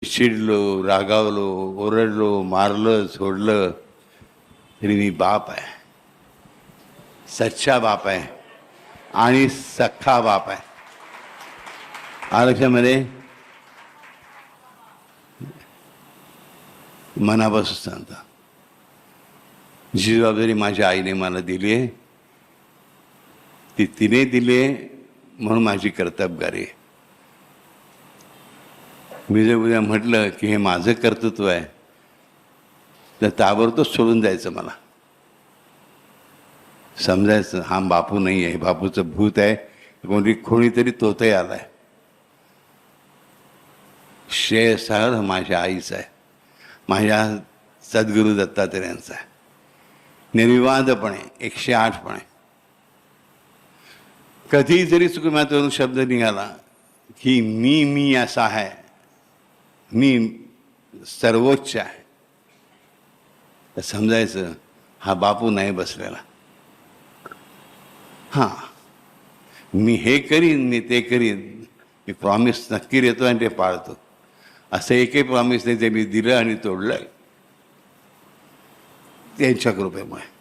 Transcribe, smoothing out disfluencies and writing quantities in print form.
चिडलो, रागावलो, ओरडलो, मारलं, सोडलं तरी मी बाप आहे, सच्चा बाप आहे आणि सख्खा बाप आहे. आरक्षणामध्ये मनापासून सांगता, जी जबाबदारी माझ्या आईने मला दिली आहे ती तिने दिली आहे म्हणून माझी कर्तबगारी आहे. मी जर उद्या म्हटलं की हे माझं कर्तृत्व आहे तर ताबडतोब सोडून जायचं. मला समजायचं हा बापू नाही आहे, बापूचं भूत आहे, कोणीतरी तोतही आलाय. श्रेय सर माझ्या आईचं आहे, माझ्या सद्गुरू दत्तात्रेयांचा आहे. निर्विवादपणे 108पणे कधी जरी चुकम्यातून शब्द निघाला की मी असा आहे, मी सर्वोच्च आहे, तर समजायचं हा बापू नाही बसलेला. हां, मी हे करीन, मी ते करीन, मी प्रॉमिस नक्की देतो आणि ते पाळतो. असं एकही प्रॉमिस नाही जे मी दिलं आणि तोडलं त्यांच्या कृपेमुळे.